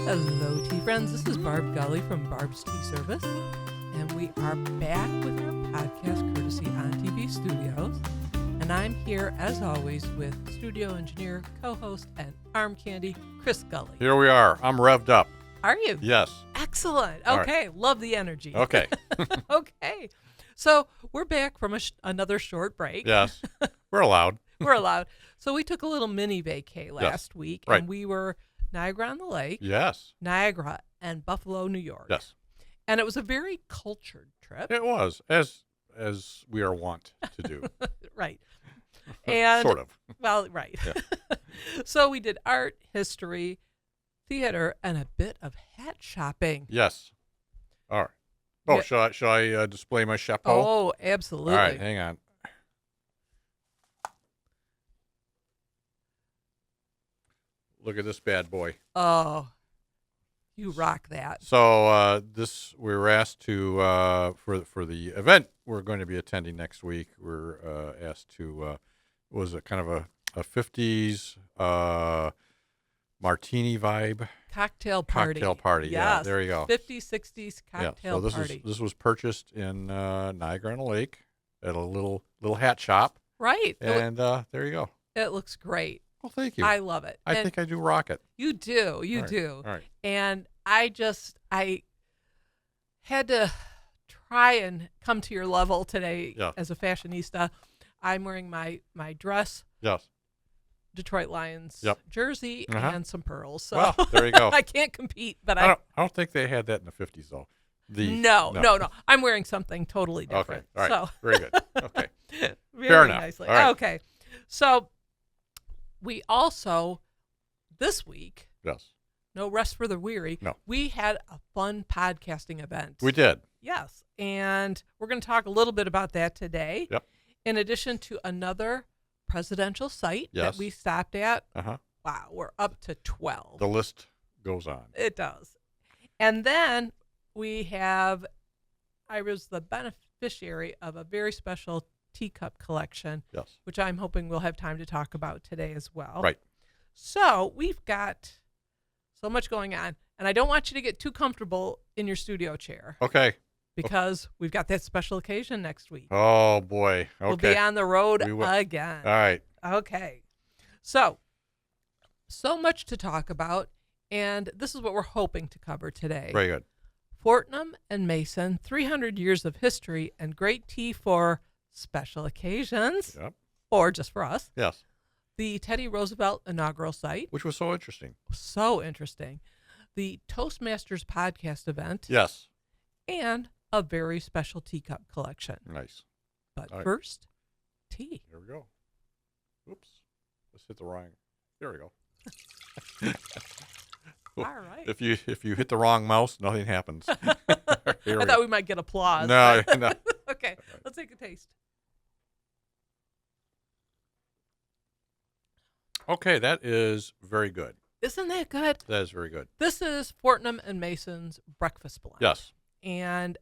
Hello, tea friends. This is Barb Gully from Barbs Tea Service, and we are back with our podcast courtesy on TV Studios. And I'm here, as always, with studio engineer, co-host, and arm candy, Chris Gully. Here we are. I'm revved up. Are you? Yes. Excellent. All okay, love the energy. Okay. Okay. So we're back from another short break. Yes. We're allowed. We're allowed. So we took a little mini vacay last week, Right. and we were Niagara on the Lake, Yes. Niagara, and Buffalo, New York. Yes. And it was a very cultured trip. It was, as we are wont to do. Right. And sort of. Well, right. Yeah. So we did art, history, theater, and a bit of hat shopping. Yes. All right. Oh, Yeah. shall I display my chapeau? Oh, absolutely. All right. Hang on. Look at this bad boy. Oh, you rock that. So we were asked to for the event we're going to be attending next week. We're asked to was it kind of a 50s martini vibe Cocktail party. cocktail party. Yes. Yeah, there you go. 50s, 60s cocktail so party. this was purchased in Niagara on the Lake at a little hat shop, Right. and there you go. It looks great. Well, thank you. I love it. I And think I do rock it. you do. You All right. do. All right. And I had to try and come to your level today Yeah. as a fashionista. I'm wearing my dress, Yes. Detroit Lions Yep. jersey, Uh-huh. and some pearls. So Well, there you go. I can't compete, but I don't think they had that in the 50s though. No. I'm wearing something totally Okay. different. All right. So Very good. Okay. very Fair enough. nicely. All right. Okay. So we also this week, Yes. no rest for the weary. No. We had a fun podcasting event. We did. Yes. And we're going to talk a little bit about that today. Yep. In addition to another presidential site Yes. that we stopped at. Uh-huh. Wow, we're up to 12. The list goes on. It does. And then I was the beneficiary of a very special Teacup collection, Yes. which I'm hoping we'll have time to talk about today as well. Right. So we've got so much going on, and I don't want you to get too comfortable in your studio chair Okay. because we've got that special occasion next week. Oh boy. Okay. We'll be on the road We will. again. All right. Okay. So much to talk about, and this is what we're hoping to cover today. Very good. Fortnum and Mason, 300 years of history and great tea for special occasions, Yep. or just for us. Yes. The Teddy Roosevelt Inaugural site, Which was so interesting. so interesting. The Toastmasters podcast event, Yes. and a very special teacup collection. Nice. But All right. first, tea. Here we go. Oops. Let's hit the wrong. There we go. All right. If you hit the wrong mouse, nothing happens. Here I we thought go. we might get applause. No, but- no. Okay, let's take a taste. Okay, that is very good. Isn't that good? That is very good. This is Fortnum and Mason's breakfast blend. Yes. And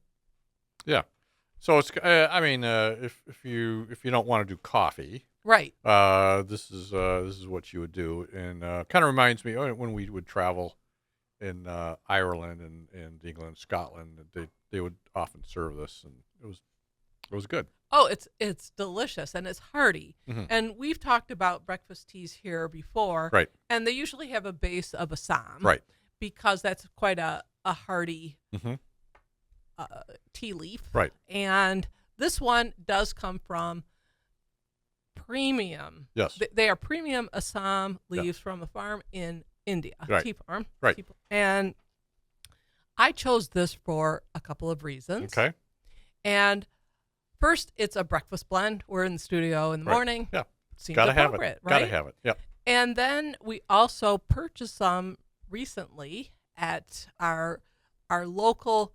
Yeah. So it's. If you don't want to do coffee, right. this is what you would do, and kind of reminds me when we would travel in Ireland and England, Scotland. They would often serve this, and it was good. Oh, it's delicious and it's hearty. Mhm. And we've talked about breakfast teas here before. Right. And they usually have a base of Assam. Right. Because that's quite a hearty Mm-hmm. tea leaf. Right. And this one does come from premium. Yes. They are premium Assam leaves from a farm in India. Right. Tea farm. Right. And I chose this for a couple of reasons. Okay. And first, it's a breakfast blend. We're in the studio in the Right. morning. Yeah. Seems Gotta have appropriate, it. right? Gotta have it. Yep. And then we also purchased some recently at our local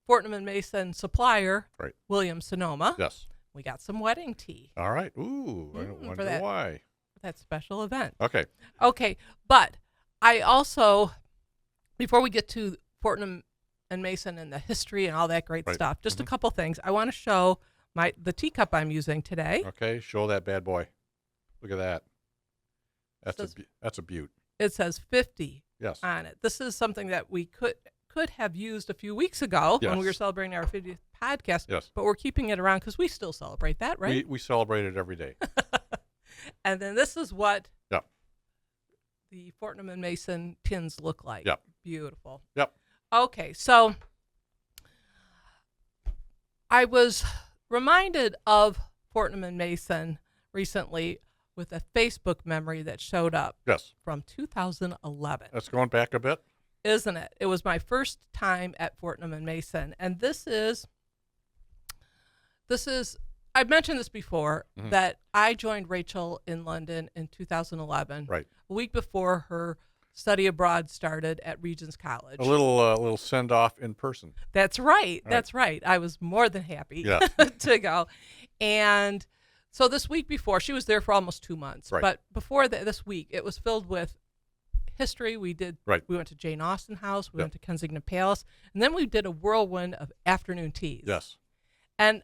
Fortnum and Mason supplier, Right. Williams Sonoma. Yes. We got some wedding tea All right. Ooh. I for wonder that. why. for that special event. Okay. Okay, but I also, before we get to Fortnum and Mason and the history and all that great Right. stuff, just a Mhm. couple things. I want to show the teacup I'm using today. Okay. Show that bad boy. Look at that. Says- That's a beaut. It says 50 Yes. on it. This is something that we could have used a few weeks ago when we were Yes. celebrating our 50th podcast. Yes. But we're keeping it around because we still celebrate that, right? We celebrate it every day. And then this is what Yep. the Fortnum and Mason tins look like. Yep. Beautiful. Yep. Okay, so I was reminded of Fortnum and Mason recently with a Facebook memory that showed up Yes. from 2011. That's going back a bit. Isn't it? It was my first time at Fortnum and Mason, and this is I've mentioned this before, that I joined Rachel in London in 2011, Right. a week before her study abroad started at Regent's College. A little send off in person. That's right. Right. That's right. I was more than happy Yeah. to go. And so this week before, she was there for almost 2 months. Right. But before this week, it was filled with history. We Right. went to Jane Austen House. We Yep. went to Kensington Palace. And then we did a whirlwind of afternoon teas. Yes. And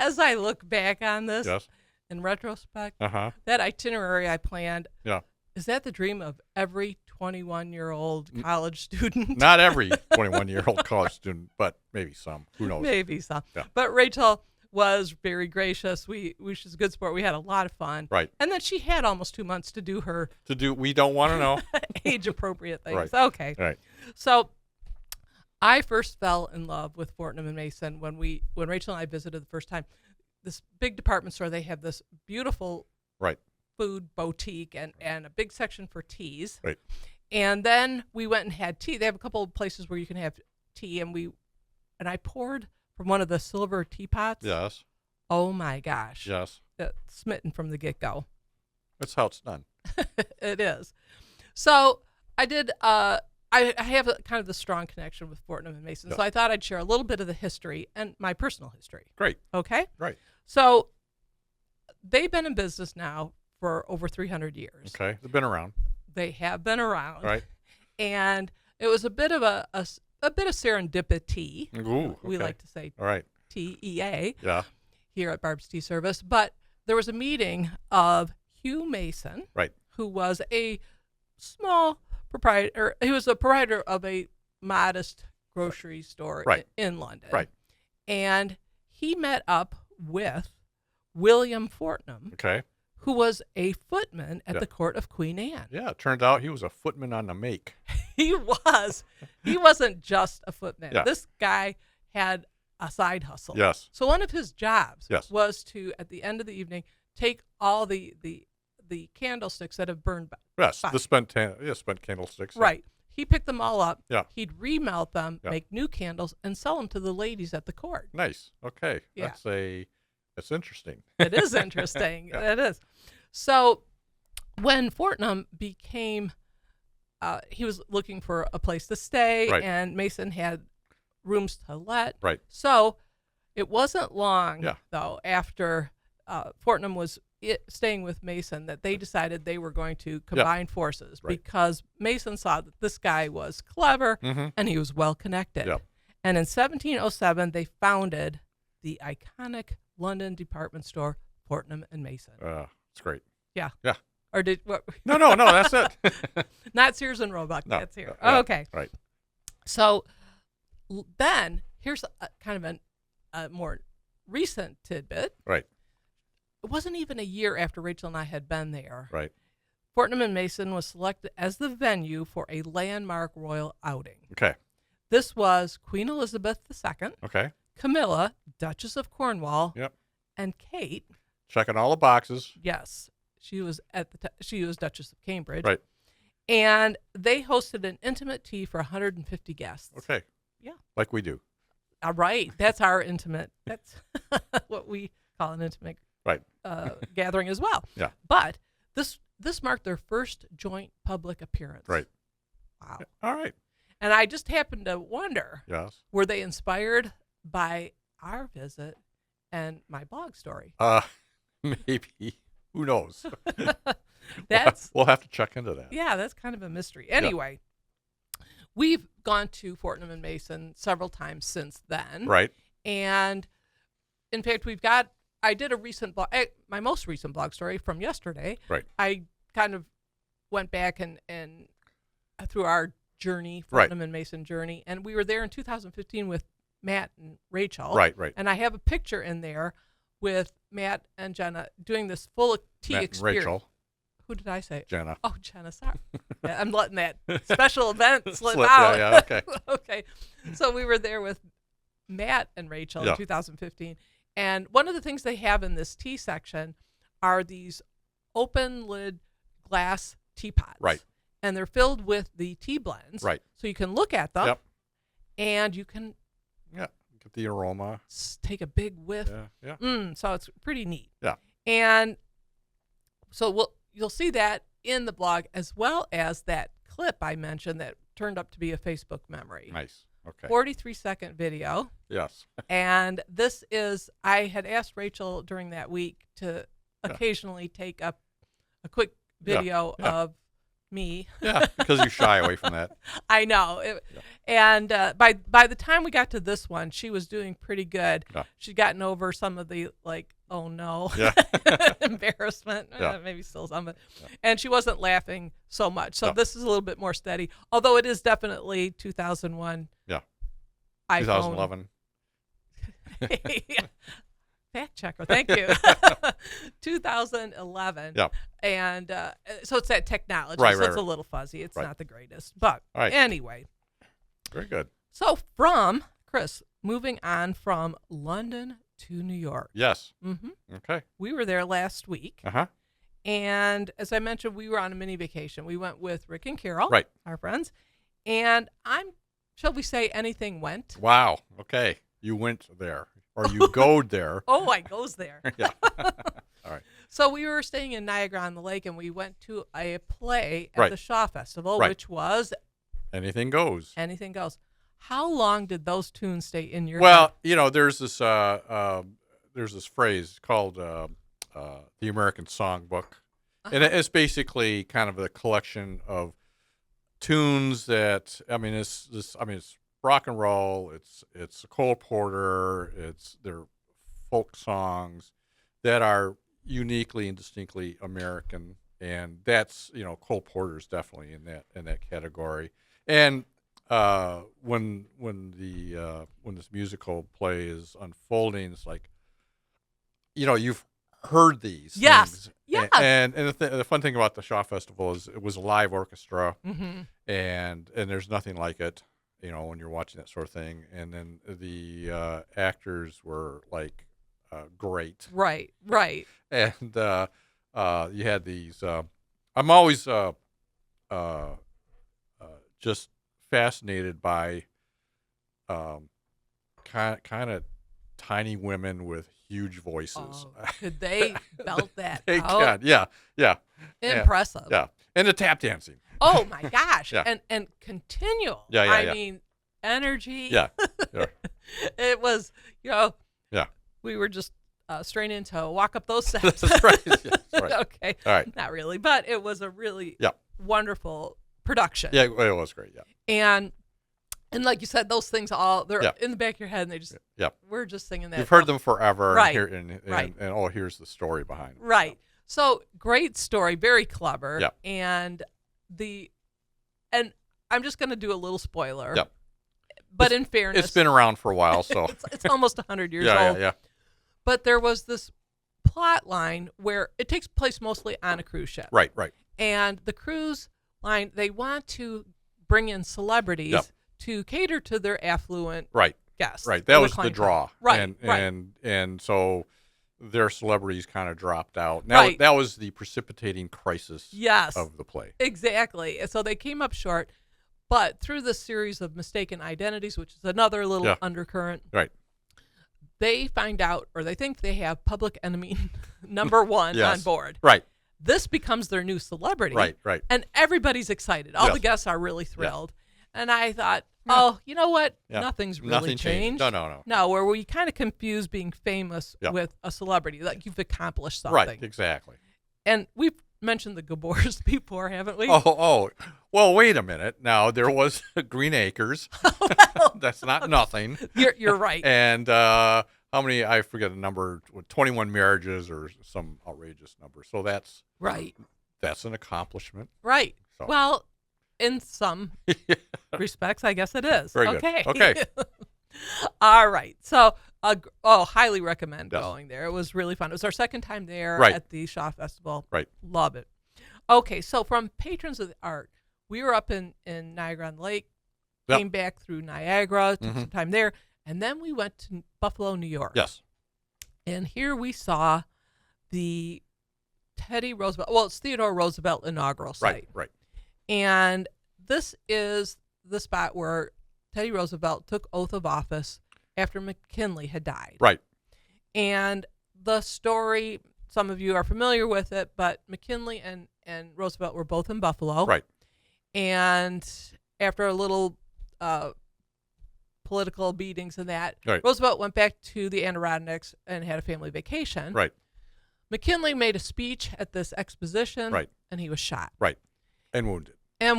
as I look back on this, Yes. in retrospect, Uh-huh. that itinerary I planned, Yeah. is that the dream of every 21-year-old college student? Not every 21-year-old college student, but maybe some. Who knows? Maybe some. Yeah. But Rachel was very gracious. She's a good sport. We had a lot of fun. Right. And then she had almost 2 months to do her We don't want to know. age-appropriate things. Right. Okay. Right. So I first fell in love with Fortnum and Mason when Rachel and I visited the first time. This big department store, they have this beautiful Right. food boutique and a big section for teas. Right. And then we went and had tea. They have a couple of places where you can have tea, and I poured from one of the silver teapots. Yes. Oh my gosh. Yes. Smitten from the get-go. That's how it's done. It is. So I did I have kind of the strong connection with Fortnum and Mason. Yes. So I thought I'd share a little bit of the history and my personal history. Great. Okay? Right. So they've been in business now for over 300 years. Okay. They've been around. They have been around. Right. And it was a bit of a bit of serendipity. Ooh. We okay. like to say All right. TEA Yeah. here at Barb's Tea Service. But there was a meeting of Hugh Mason, Right. who was a small proprietor. He was a proprietor of a modest grocery store Right. in London. Right. And he met up with William Fortnum, Okay. who was a footman at Yeah. the court of Queen Anne. Yeah. It turned out he was a footman on the make. He was. He wasn't just a footman. Yeah. This guy had a side hustle. Yes. So one of his jobs Yes. was to, at the end of the evening, take all the candlesticks that have burned. Yes. Fine. The spent candlesticks. Right. He picked them all up. Yeah. He'd remelt them, Yeah. make new candles, and sell them to the ladies at the court. Nice. Okay. Yeah. That's interesting. It is interesting. Yeah. It is. So when Fortnum became, he was looking for a place to stay, Right. and Mason had rooms to let. Right. So it wasn't long, Yeah. though, after Fortnum was staying with Mason that they decided they were going to combine forces Right. because Mason saw that this guy was clever Mm-hmm. and he was well connected. Yep. And in 1707, they founded the iconic London department store, Fortnum and Mason. It's great. Or did what? No, that's it. Not Sears and Roebuck. No, That's here. yeah, Okay. right. So then here's kind of a more recent tidbit. Right. It wasn't even a year after Rachel and I had been there. Right. Fortnum and Mason was selected as the venue for a landmark royal outing. Okay. This was Queen Elizabeth II, Okay. Camilla, Duchess of Cornwall, Yep. and Kate. Checking all the boxes. Yes, she was she was Duchess of Cambridge. Right. And they hosted an intimate tea for 150 guests. Okay. Yeah. Like we do. All right, that's our intimate. That's what we call an intimate Right. gathering as well. Yeah. But this marked their first joint public appearance. Right. Wow. All right. And I just happened to wonder, Yes. were they inspired by our visit and my blog story? Maybe. Who knows? That's we'll have to check into that. yeah, that's kind of a mystery. Anyway, we've gone to Fortnum and Mason several times since then. Right. And in fact, I did a recent blog, my most recent blog story from yesterday. Right. I kind of went back and through our journey, Fortnum and Mason journey. And we were there in 2015 with Matt and Rachel. Right. And I have a picture in there with Matt and Jenna doing this full tea Matt experience. and Rachel. Who did I say? Jenna. Oh, Jenna, sorry. Yeah, I'm letting that special event slip Slip, out. yeah, okay. Okay. So we were there with Matt and Rachel Yeah. in 2015. And one of the things they have in this tea section are these open lid glass teapots. Right. And they're filled with the tea blends. Right. So you can look at them. Yep. And you can Get the aroma. take a big whiff. Yeah. So it's pretty neat. Yeah. And so you'll see that in the blog, as well as that clip I mentioned that turned up to be a Facebook memory. Nice. Okay. 43-second video. Yes. And this is, I had asked Rachel during that week to occasionally take up a quick video of me. Yeah, because you shy away from that. I know. And by the time we got to this one, she was doing pretty good. Yeah. She'd gotten over some of the, like, oh no, embarrassment, maybe still some of it. Yeah. And she wasn't laughing so much. So this is a little bit more steady, although it is definitely 2001. Yeah. iPhone. 2011. Fact checker, thank you. 2011. Yeah. And so it's that technology. Right, so right, it's a right. little fuzzy. It's Right. not the greatest. But Right. anyway. Very good. So from, Chris, moving on from London to New York. Yes. Mm-hmm. Okay. We were there last week. Uh-huh. And as I mentioned, we were on a mini vacation. We went with Rick and Carol, Right. our friends. And shall we say anything went? Wow. Okay. You went there. Or you goed there. Oh, I goes there. Yeah. All right. So we were staying in Niagara-on-the-Lake, and we went to a play at Right. the Shaw Festival, Right. which was Anything goes. Anything Goes. How long did those tunes stay in your head? Well, there's this phrase called the American Songbook, and it's basically kind of a collection of tunes that it's rock and roll, it's Cole Porter, they're folk songs that are uniquely and distinctly American, and that's Cole Porter's definitely in that category. And when this musical play is unfolding, it's like you've heard these things. Yeah. And the fun thing about the Shaw Festival is it was a live orchestra, Mm-hmm. and there's nothing like it, when you're watching that sort of thing. And then the actors were like great. Right. And you had these. I'm always just fascinated by kind of tiny women with huge voices. Oh, could they belt that They out? can. Yeah. Impressive. Yeah. And the tap dancing. Oh my gosh. Yeah. And continual. Yeah. I mean, energy. Yeah. It was, Yeah. we were just straining to walk up those steps. That's right. Yeah, that's right. Okay. All right. Not really, but it was a really Yeah. wonderful production. Yeah, it was great. Yeah. And like you said, those things they're Yeah. in the back of your head, and they just Yeah. we're just singing that. You've heard them forever. Right. And oh, here's the story behind it. Right. So great story, very clever. Yeah. And I'm just going to do a little spoiler. Yeah. But in fairness, It's been around for a while, so it's almost 100 years yeah, old. yeah. But there was this plot line where it takes place mostly on a cruise ship. Right. And the cruise line, they want to bring in celebrities Yep. to cater to their affluent Right. guests. Right. That or was the clientele. draw. Right. And so their celebrities kind of dropped out. Now Right. that was the precipitating crisis Yes. of the play. Exactly. And so they came up short, but through this series of mistaken identities, which is another little Yeah. undercurrent, Right. they find out, or they think they have public enemy number one Yes. on board. Right. This becomes their new celebrity. Right. And everybody's excited. All Yes. the guests are really thrilled. And I thought, oh, you know what? Yeah. Nothing's really Nothing changed. No. No, where we kind of confuse being famous Yeah. with a celebrity, like you've accomplished something. Right. Exactly. And we've mentioned the Gabors before, haven't we? Oh. Well, wait a minute. Now there was Green Acres. Well, That's not nothing. you're right. And how many? I forget the number. 21 marriages or some outrageous number. So that's Right. an accomplishment. Right. So. Well, in some respects, I guess it is. Very good. Okay. Okay. All right. So, highly recommend Yes. going there. It was really fun. It was our second time there Right. at the Shaw Festival. Right. Love it. Okay. So, from patrons of the art, we were up in Niagara on the Lake, Yep. came back through Niagara, took Mhm. some time there, and then we went to Buffalo, New York. Yes. And here we saw the Teddy Roosevelt, well, it's Theodore Roosevelt Inaugural site. Right. And this is the spot where Teddy Roosevelt took oath of office after McKinley had died. Right. And the story, some of you are familiar with it, but McKinley and Roosevelt were both in Buffalo. Right. And after a little political beatings and that, Right. Roosevelt went back to the Adirondacks and had a family vacation. Right. McKinley made a speech at this exposition. Right. And he was shot. Right. And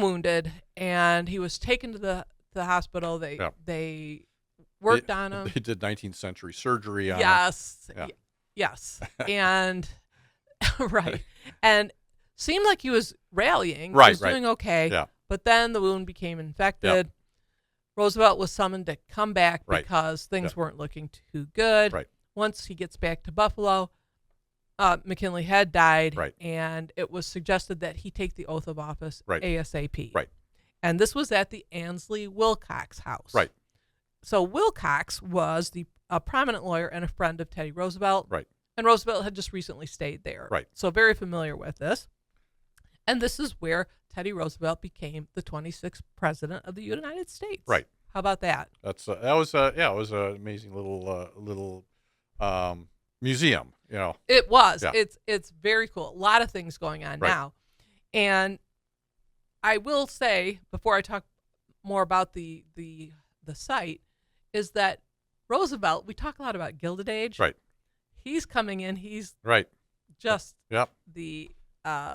wounded. And he was taken to the hospital. They worked on him. They did 19th century surgery on him. Yes. Yeah. Yes. And right. And seemed like he was rallying. Right, He was right. doing okay. Yeah. But then the wound became infected. Roosevelt was summoned to come back Right. because things weren't looking too good. Right. Once he gets back to Buffalo, McKinley had died, Right. and it was suggested that he take the oath of office Right. ASAP. Right. And this was at the Ansley Wilcox house. Right. So Wilcox was a prominent lawyer and a friend of Teddy Roosevelt. Right. And Roosevelt had just recently stayed there. Right. So very familiar with this. And this is where Teddy Roosevelt became the 26th president of the United States. Right. How about that? That's it was an amazing little museum. You know. It was. Yeah. It's very cool. A lot of things going on Right. now. And I will say, before I talk more about the site, is that Roosevelt, we talk a lot about Gilded Age. Right. He's coming in. He's Right. just Yep. the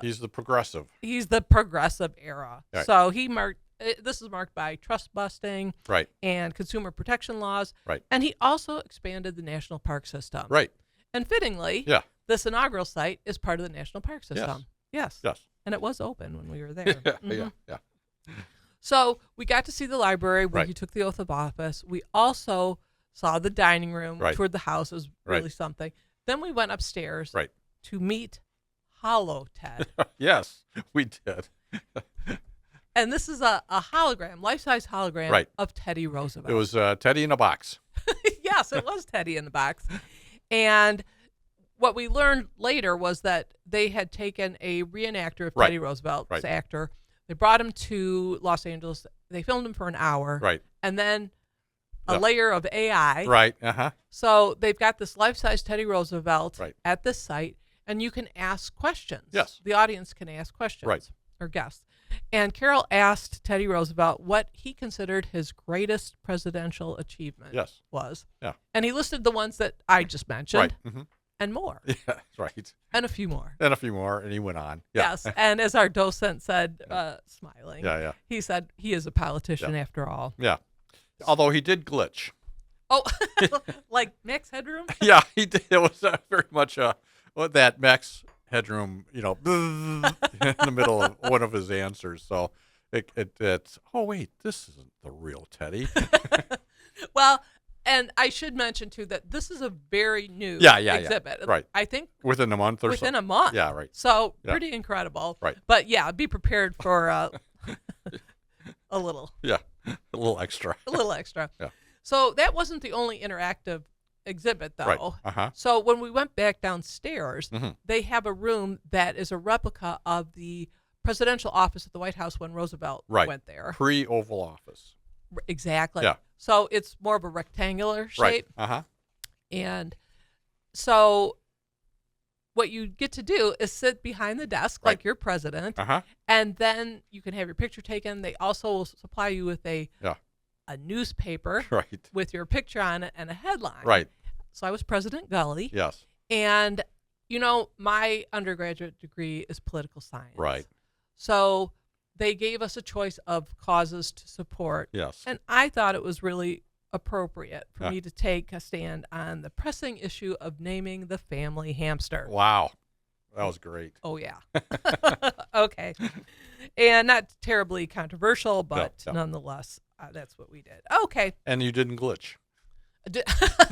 He's the progressive. he's the progressive era. Right. So this is marked by trust busting Right. and consumer protection laws. Right. And he also expanded the national park system. Right. And fittingly, Yeah. this inaugural site is part of the national park system. Yes. Yes. And it was open when we were there. Yeah. Yeah. So we got to see the library where Right. he took the oath of office. We also saw the dining room, Right. toured the house. It was really Right. something. Then we went upstairs Right. to meet Hollow Ted. Yes, we did. And this is a hologram, life-size hologram Right. of Teddy Roosevelt. It was Teddy in a box. Yes, it was Teddy in the box. And what we learned later was that they had taken a reenactor of Right. Teddy Roosevelt, Right. this actor. They brought him to Los Angeles. They filmed him for an hour. Right. And then a Yeah. layer of AI. Right. Uh-huh. So they've got this life-size Teddy Roosevelt Right. at this site, and you can ask questions. Yes. The audience can ask questions. Right. Or guests. And Carol asked Teddy Roosevelt what he considered his greatest presidential achievement Yes. was. Yeah. And he listed the ones that I just mentioned Right. Mm-hmm. and more. Yeah. Right. And a few more. And a few more, and he went on. Yeah. Yes. And as our docent said, smiling, Yeah. he said he is a politician after all. Yeah. Although he did glitch. Oh, like Max Headroom? Yeah, he did. It was very much that Max Headroom, in the middle of one of his answers. So it's oh wait, this isn't the real Teddy. Well, and I should mention too that this is a very new Yeah. exhibit. Right. I think Within a month or within so. a month. Yeah, right. So Yeah. pretty incredible. Right. But yeah, be prepared for a little Yeah, a little extra. extra. Yeah. So that wasn't the only interactive exhibit though. Right. Uh-huh. So when we went back downstairs, Mhm. they have a room that is a replica of the presidential office at the White House when Roosevelt Right. went there. Pre-Oval Office. Exactly. Yeah. So it's more of a rectangular shape. Right. Uh-huh. And so what you get to do is sit behind the desk Right. like you're president, Uh-huh. and then you can have your picture taken. They also will supply you with a newspaper Right. with your picture on it and a headline. Right. So I was President Gully. Yes. And, my undergraduate degree is political science. Right. So they gave us a choice of causes to support. Yes. And I thought it was really appropriate for Yeah. me to take a stand on the pressing issue of naming the family hamster. Wow. That was great. Oh, yeah. Okay. And not terribly controversial, but No. nonetheless, that's what we did. Okay. And you didn't glitch.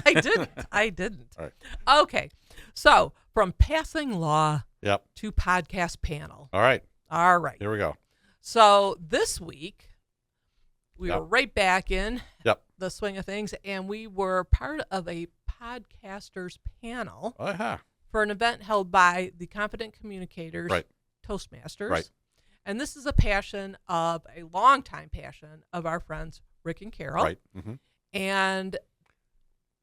I didn't. I didn't. All right. Okay. So from passing law Yep. to podcast panel. All right. All right. Here we go. So this week, we Yep. were right back in Yep. the swing of things, and we were part of a podcasters panel Uh-huh. for an event held by the Confident Communicators Right. Toastmasters. Right. And this is a longtime passion of our friends Rick and Carol. Right. Mm-hmm. And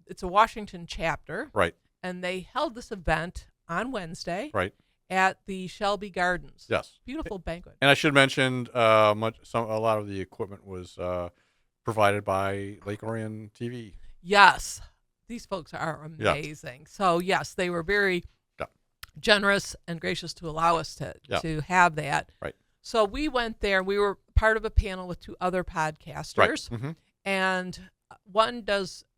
it's a Washington chapter. Right. And they held this event on Wednesday Right. at the Shelby Gardens. Yes. Beautiful banquet. And I should mention, a lot of the equipment was provided by Lake Orion TV. Yes. These folks are amazing. Yeah. So, yes, they were very generous and gracious to allow us to have that. Right. So we went there. We were part of a panel with two other podcasters. Right. Mm-hmm. And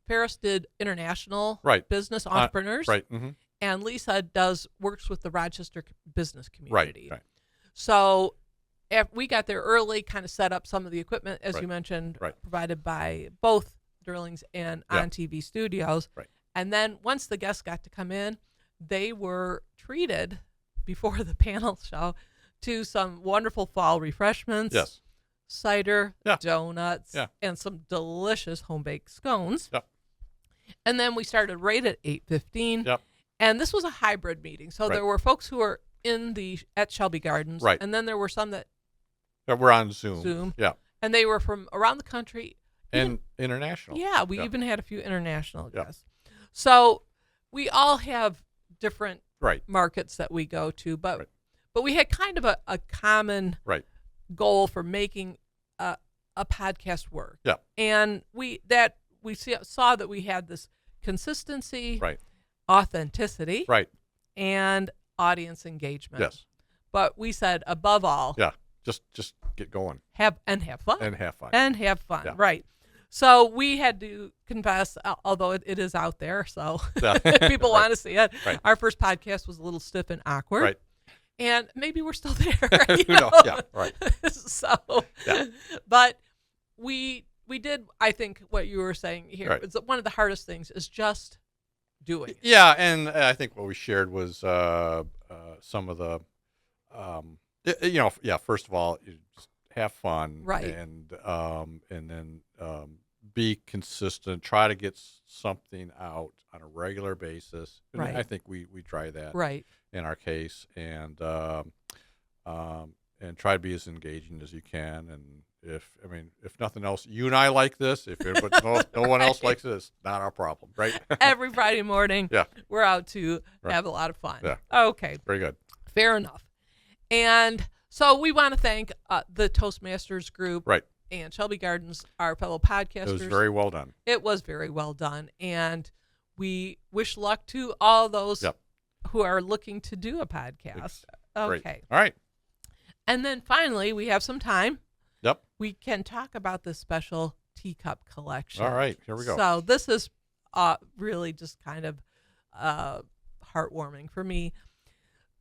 Ferris did international business entrepreneurs. Right. Mm-hmm. And Lisa works with the Rochester business community. Right. So we got there early, kind of set up some of the equipment, as you mentioned, provided by both Durlings and On TV Studios. Right. And then once the guests got to come in, they were treated before the panel show to some wonderful fall refreshments. Yes. Cider, donuts, and some delicious home-baked scones. Yep. And then we started right at 8:15. Yep. And this was a hybrid meeting. So there were folks who were at Shelby Gardens. Right. And then there were some that were on Zoom. Yeah. And they were from around the country. And international. Yeah, we even had a few international guests. So we all have different markets that we go to, but we had kind of a common goal for making a podcast work. Yeah. And we saw that we had this consistency, authenticity, and audience engagement. Yes. But we said above all, just get going. Have fun. And have fun. Yeah. Right. So we had to confess, although it is out there, so if people want to see it. Right. Our first podcast was a little stiff and awkward. Right. And maybe we're still there. Yeah, right. So, but we did, I think, what you were saying here. Right. It's one of the hardest things is just doing it. Yeah, and I think what we shared was some of the, first of all, you just have fun, and then be consistent. Try to get something out on a regular basis. And I think we try that in our case, and try to be as engaging as you can. And if nothing else, you and I like this. But no one else likes this, not our problem, right? Every Friday morning, we're out to have a lot of fun. Yeah. Okay. Very good. Fair enough. And so we want to thank the Toastmasters group and Shelby Gardens, our fellow podcasters. It was very well done. It was very well done. And we wish luck to all those who are looking to do a podcast. Okay. Great. All right. And then finally, we have some time. Yep. We can talk about this special Teacup collection. All right. Here we go. So this is really just kind of heartwarming for me.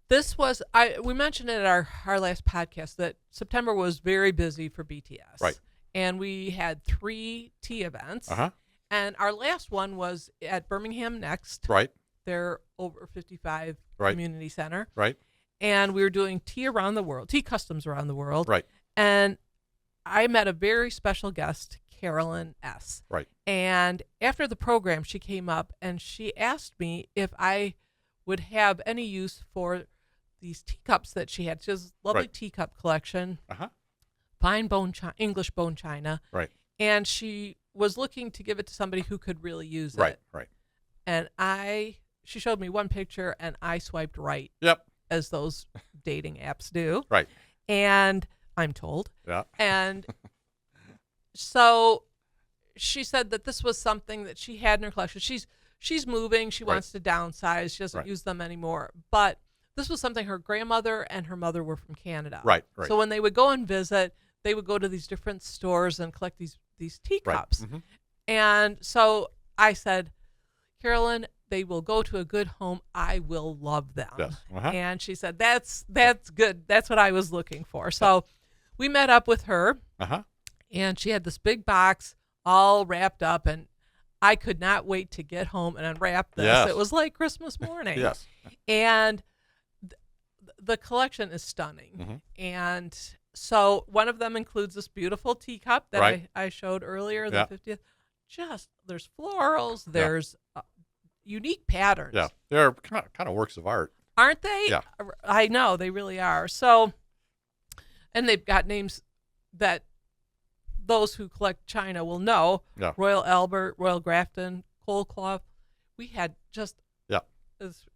This was, we mentioned it at our last podcast that September was very busy for BTS. Right. And we had 3 tea events. Uh-huh. And our last one was at Birmingham Next. Right. Their over 55 community center. Right. And we were doing tea around the world, tea customs around the world. Right. And I met a very special guest, Carolyn S. Right. And after the program, she came up and she asked me if I would have any use for these teacups that she had. She has a lovely teacup collection. Uh-huh. Fine English bone china. Right. And she was looking to give it to somebody who could really use it. Right. And she showed me one picture and I swiped right. Yep. As those dating apps do. Right. And I'm told. Yeah. And so she said that this was something that she had in her collection. She's moving. She wants to downsize. She doesn't use them anymore. But this was something her grandmother and her mother were from Canada. Right. So when they would go and visit, they would go to these different stores and collect these teacups. Right. Mm-hmm. And so I said, Carolyn, they will go to a good home. I will love them. Yes. Uh-huh. And she said, that's good. That's what I was looking for. So we met up with her, and she had this big box all wrapped up, and I could not wait to get home and unwrap this. Yes. It was like Christmas morning. Yes. And the collection is stunning. And so one of them includes this beautiful teacup that I showed earlier, the 50th. Just, there's florals, there's unique patterns. Yeah, they're kind of works of art. Aren't they? Yeah. I know, they really are. So, and they've got names that those who collect china will know. Yeah. Royal Albert, Royal Grafton, Coldcloth. We had just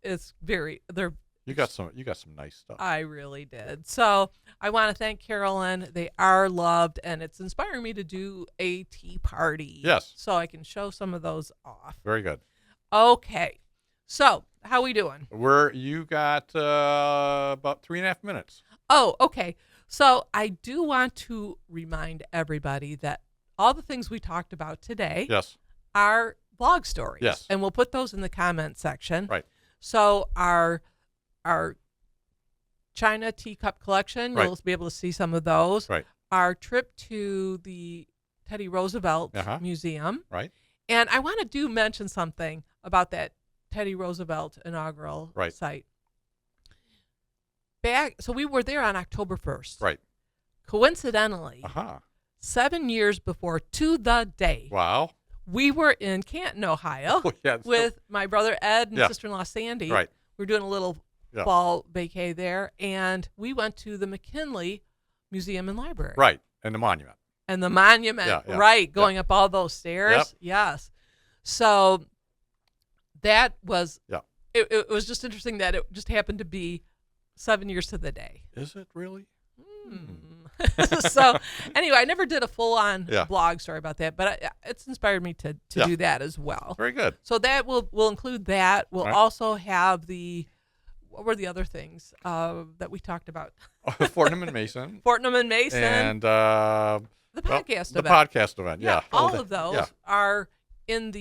it's very they're you got some nice stuff. I really did. So I want to thank Carolyn. They are loved, and it's inspiring me to do a tea party. Yes. So I can show some of those off. Very good. Okay. So how we doing? You got about 3.5 minutes. Oh, okay. So I do want to remind everybody that all the things we talked about today are blog stories. Yes. And we'll put those in the comment section. Right. So our China teacup collection, you'll be able to see some of those. Right. Our trip to the Teddy Roosevelt Museum. Right. And I want to mention something about that Teddy Roosevelt inaugural site. So we were there on October 1st. Right. Coincidentally, 7 years before, to the day. Wow. We were in Canton, Ohio, with my brother Ed and sister-in-law Sandy. Right. We were doing a little fall vacay there, and we went to the McKinley Museum and Library. Right, and the monument. Going up all those stairs. Yep. Yes. So that was, it was just interesting that it just happened to be 7 years to the day. Is it really? So anyway, I never did a full-on blog story about that, but it's inspired me to do that as well. Very good. So that we'll include that. We'll also have what were the other things that we talked about? Fortnum and Mason. Fortnum and Mason. And the podcast event. The podcast event, all of those are in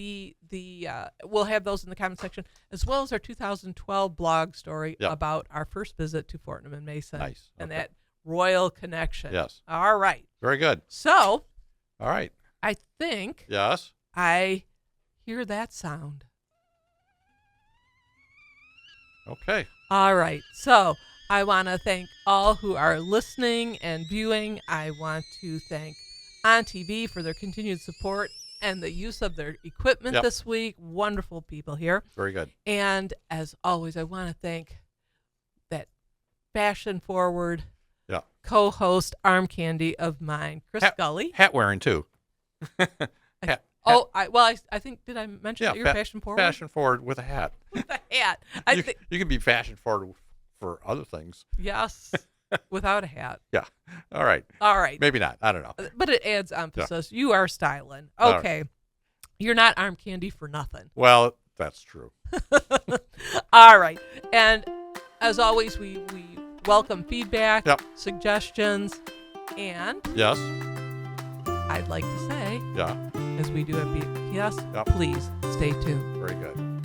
we'll have those in the comment section, as well as our 2012 blog story about our first visit to Fortnum and Mason. Nice. And that royal connection. Yes. All right. Very good. So. All right. I think. Yes. I hear that sound. Okay. All right. So I want to thank all who are listening and viewing. I want to thank On TV for their continued support and the use of their equipment this week. Wonderful people here. Very good. And as always, I want to thank that fashion-forward co-host arm candy of mine, Chris Gully. Hat wearing, too. I think, did I mention that you're fashion-forward? Fashion-forward with a hat. With a hat. You can be fashion-forward for other things. Yes. Without a hat. Yeah. All right. Maybe not. I don't know. But it adds emphasis. You are styling. Okay. Right. You're not arm candy for nothing. Well, that's true. All right. And as always, we welcome feedback, suggestions, and I'd like to say, as we do at BPS, please stay tuned. Very good.